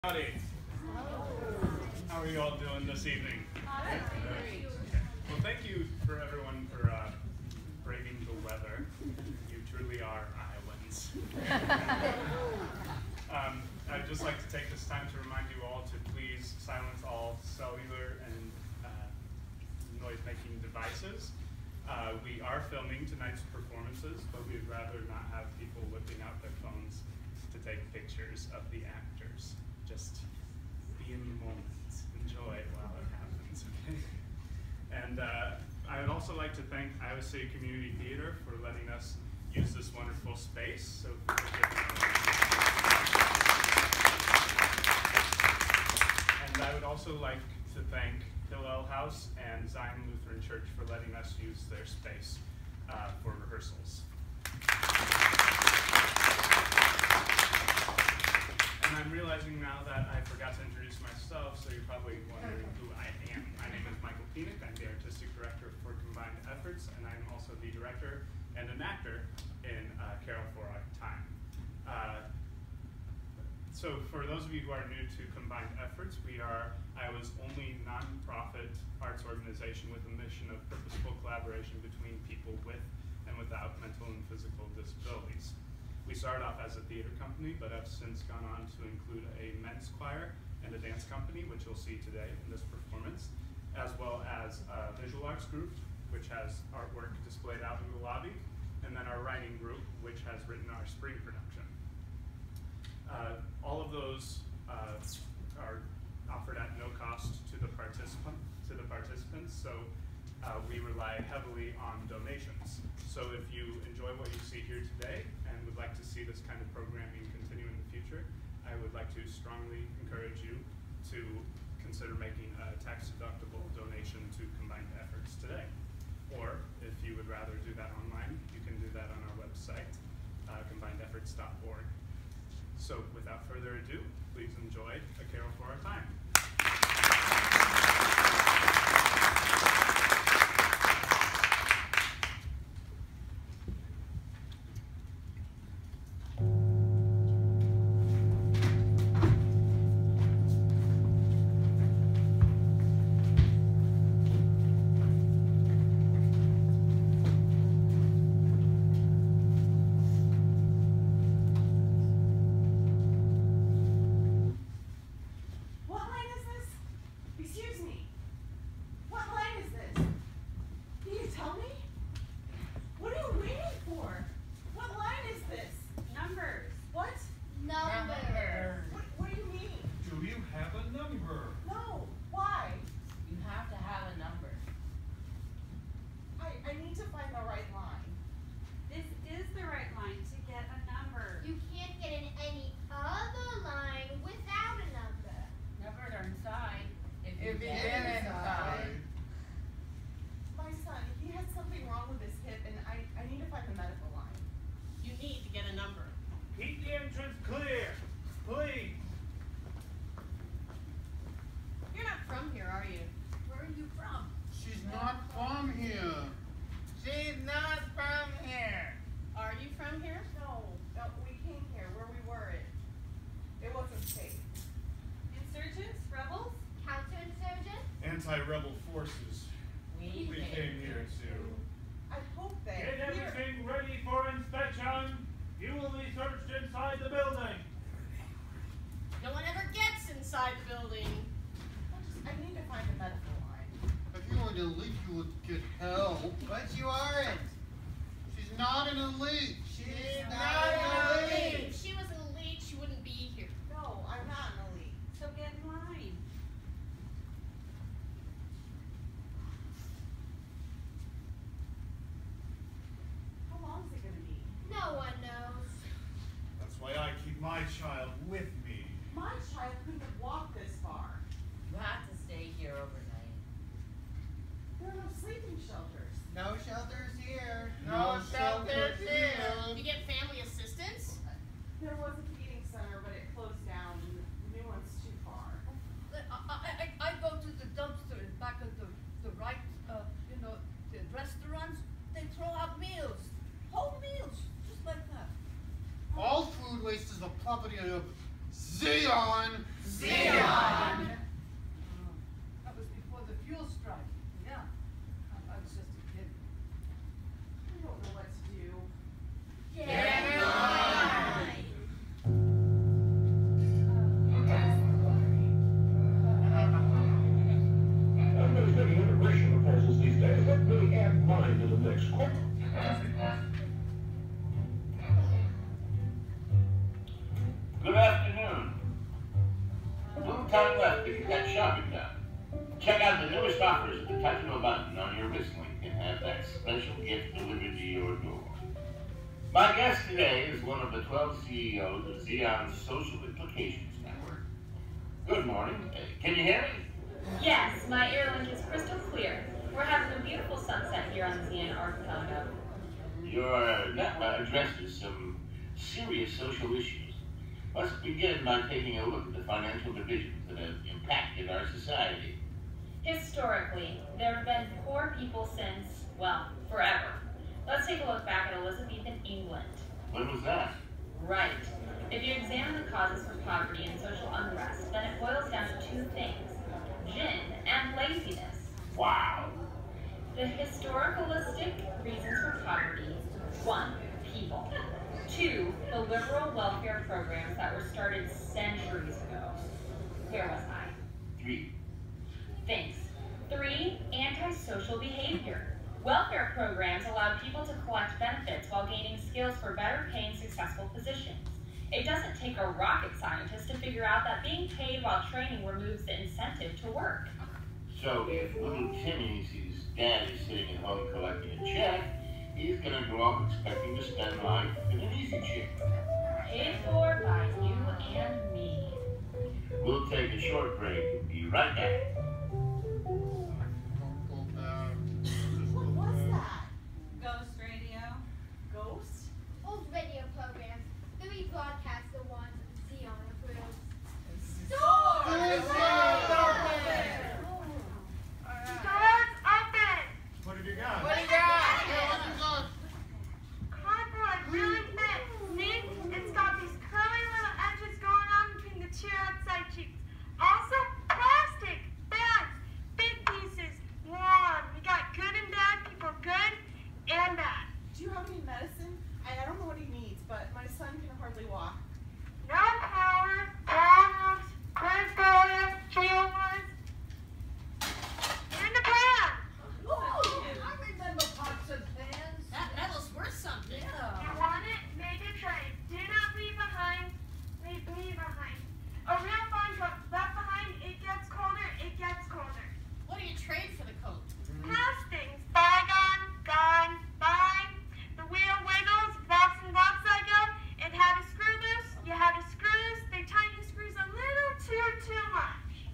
Howdy. How are you all doing this evening? Great. Well, thank you for everyone for braving the weather. You truly are Iowans. I'd just like to take this time to remind you all to please silence all cellular and noise-making devices. We are filming tonight's performances, but we'd rather not have people whipping out their phones to take pictures of the actors. Just be in the moment, enjoy it while it happens, okay? And I would also like to thank Iowa City Community Theater for letting us use this wonderful space. So and I would also like to thank Hillel House and Zion Lutheran Church for letting us use their space for rehearsals. And I'm realizing now that I forgot to introduce myself, so you're probably wondering who I am. My name is Michael Penick. I'm the Artistic Director for Combined Efforts, and I'm also the director and an actor in Carol for Our Time. So for those of you who are new to Combined Efforts, we are Iowa's only nonprofit arts organization with a mission of purposeful collaboration between people with and without mental and physical disabilities. We started off as a theater company, but have since gone on to include a men's choir and a dance company, which you'll see today in this performance, as well as a visual arts group, which has artwork displayed out in the lobby, and then our writing group, which has written our spring production. All of those are offered at no cost to the participants, so we rely heavily on donations. So if you enjoy what you see here today and would like to see this kind of programming continue in the future, I would like to strongly encourage you to consider making a tax-deductible donation to Combined Efforts today. Or if you would rather do that online, you can do that on our website, combinedefforts.org. So without further ado, please enjoy A Carol for Our Time. Anti-rebel forces. We came here to. I hope they get everything ready for inspection. You will be searched inside the building. No one ever gets inside the building. I need to find a medical line. If you were an elite, you would get help. But you aren't. She's not an elite. She's not an elite. If she was an elite, she wouldn't be here. No, I'm not an elite. So get in line. No one knows. That's why I keep my child with me. My child couldn't have walked this far. You have to stay here overnight. There are no sleeping shelters. No shelters here. No shelters here. You get family assistance? There was a feeding center, but it closed down, and the new one's too far. I go to the dumpster back at the right, the restaurants. They throw out meals, whole meals, just like that. All food waste is the property of Zion. time left to get that shopping done. Check out the newest offers at the touch of a button on your wrist link and have that special gift delivered to your door. My guest today is one of the 12 CEOs of Xeon's Social Implications Network. Good morning. Can you hear me? Yes, my earlink is crystal clear. We're having a beautiful sunset here on the Xeon Archipelago. Your network addresses some serious social issues. Let's begin by taking a look at the financial divisions that have impacted our society. Historically, there have been poor people since, well, forever. Let's take a look back at Elizabethan England. When was that? Right. If you examine the causes for poverty and social unrest, then it boils down to two things: gin and laziness. Wow. The historicalistic reasons for poverty: 1, people. 2, the liberal welfare programs that were started centuries ago. Where was I? 3. Thanks. 3, antisocial behavior. Welfare programs allowed people to collect benefits while gaining skills for better paying successful positions. It doesn't take a rocket scientist to figure out that being paid while training removes the incentive to work. So if little Timmy sees Dad is sitting at home collecting a check, he's gonna grow up expecting to spend life in an easy chair. Paid for by you and me. We'll take a short break and be right back. What was that? Ghost radio? Ghost? Old radio programs. The rebroadcast the ones Xeon approves. Doors open! What have you got? What do you got? Cardboard, really thick. See? It's got these curly little edges going on between the two outside cheeks. Also, plastic, bags, big pieces, warm. We got good and bad people, good and bad. Do you have any medicine? I don't know what he needs, but my son can hardly walk. No power, problems, good boys, chill ones. In the pan. I remember pots and pans. That'll worth something. You want it? Make it trade. Do not leave behind. Leave me behind. A real fine coat left behind. It gets colder. It gets colder. What do you trade for the coat? Past things. Bygone, gone, fine. The wheel wiggles. Box and box I go. It had a screw loose. You had a screw loose. They tighten the screws a little too much.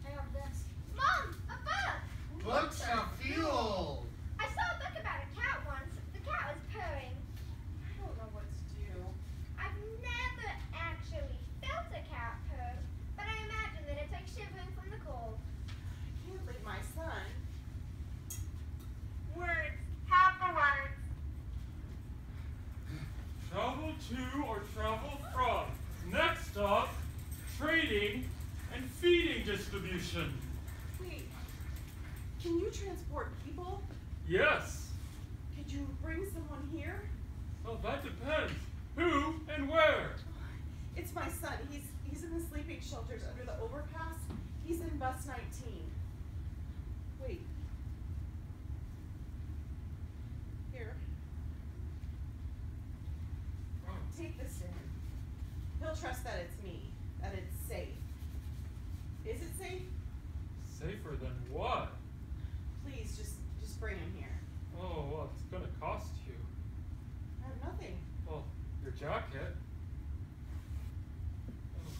I have this. Mom, a bug! Bugs have fuel. I saw a book about a cat once. The cat was purring. I don't know what to do. I've never actually felt a cat purr, but I imagine that it's like shivering from the cold. I can't leave my son. Words. Have the words. Travel to or travel from. Next stop, trading and feeding distribution. Wait, can you transport people? Yes. Could you bring someone here? Well, that depends. Who and where? It's my son. He's in the sleeping shelters under the overpass. He's in bus 19. Wait. Here. Take this to him. He'll trust that it's me, that it's safe. Is it safe? Safer than what? Please, just bring him here. Oh, well, it's gonna cost you. I have nothing. Well, your jacket. Oh,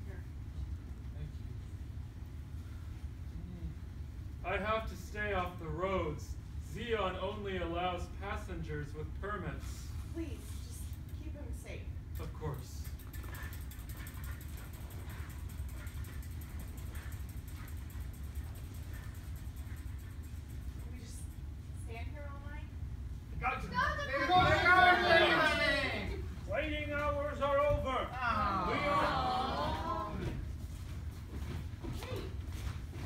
Here. thank you. I have to stay off the roads. Xeon only allows passengers with permits. Please, just keep him safe. Of course. Can we just stand here all night? Got to. Waiting hours are over. We are. Hey,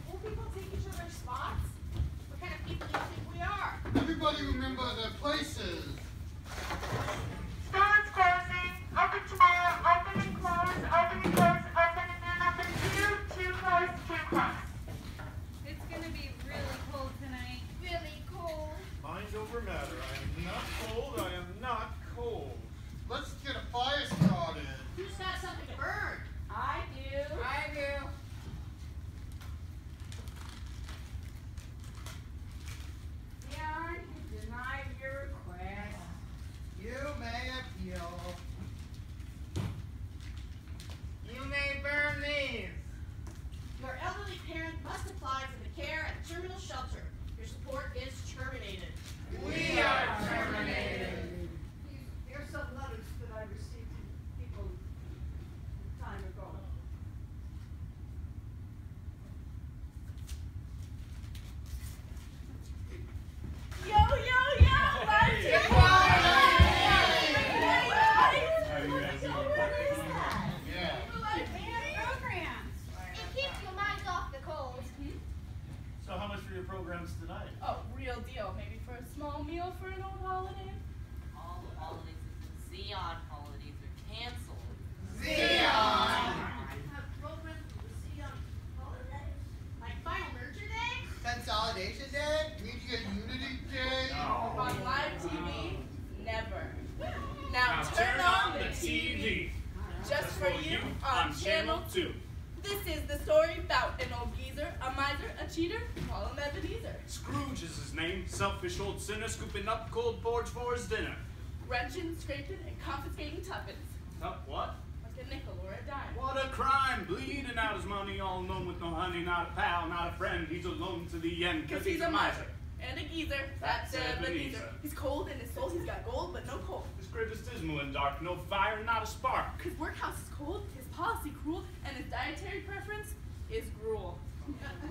will people take each other's spots? What kind of people do you think we are? Everybody remember their places. on Channel 2. This is the story about an old geezer, a miser, a cheater, call him Ebenezer. Scrooge is his name, selfish old sinner, scooping up cold porridge for his dinner. Wrenching, scraping, and confiscating tuppence. What? Like a nickel or a dime. What a crime! Bleeding out his money, all alone with no honey, not a pal, not a friend. He's alone to the end, cause he's a miser. And a geezer, that's Ebenezer. He's cold in his soul, he's got gold, but no coal. His grave is dismal and dark, no fire, not a spark. His workhouse is cold, his policy cruel, and his dietary preference is gruel.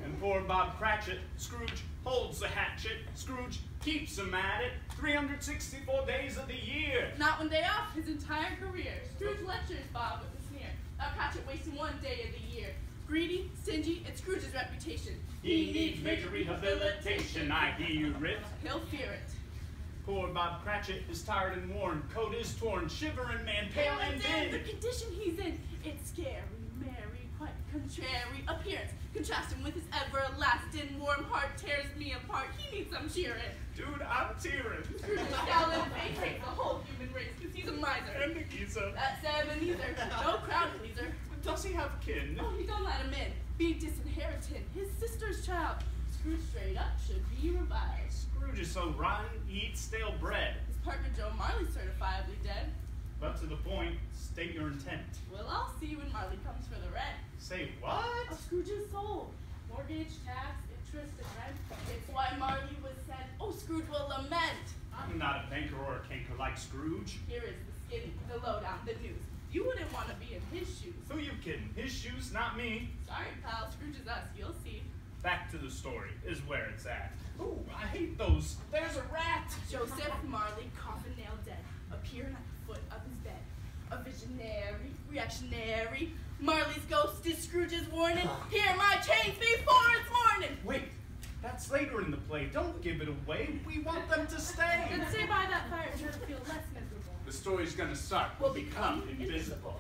And poor Bob Cratchit, Scrooge holds the hatchet. Scrooge keeps him at it 364 days of the year. Not one day off his entire career. Scrooge lectures Bob with a sneer. About Cratchit wasting 1 day of the year. Greedy, stingy, and Scrooge's reputation. He needs major rehabilitation, I hear it. He'll fear it. Poor Bob Cratchit is tired and worn. Coat is torn, shivering man, pale and thin. The condition he's in, it's scary, merry, quite contrary appearance. Contrasting with his everlasting warm heart tears me apart. He needs some cheering. Dude, I'm tearing. Scrooge's scowling face hates the whole human race because he's a miser. And a geezer. That's Ebenezer. No crowd pleaser. Does he have kin? Oh, he don't let him in. Be disinherited. His sister's child. Scrooge straight up should be reviled. Scrooge is so rotten, he eats stale bread. His partner Joe Marley's certifiably dead. But to the point, state your intent. Well, I'll see when Marley comes for the rent. Say what? Of Scrooge's soul. Mortgage, tax, interest, and rent. It's why Marley was sent. Oh, Scrooge will lament. I'm not a banker or a canker like Scrooge. Here is the skinny, the lowdown, the news. You wouldn't want to be in his shoes. Who you kidding? His shoes, not me. Sorry, pal. Scrooge is us. You'll see. Back to the story is where it's at. Ooh, I hate those. There's a rat. Joseph Marley, coffin nailed dead, appearing at the foot of his bed. A visionary, reactionary. Marley's ghost is Scrooge's warning. Hear my chains before it's morning. Wait, that's later in the play. Don't give it away. We want them to stay. Then stay by that fire to feel less miserable. The story's gonna start. We'll become invisible.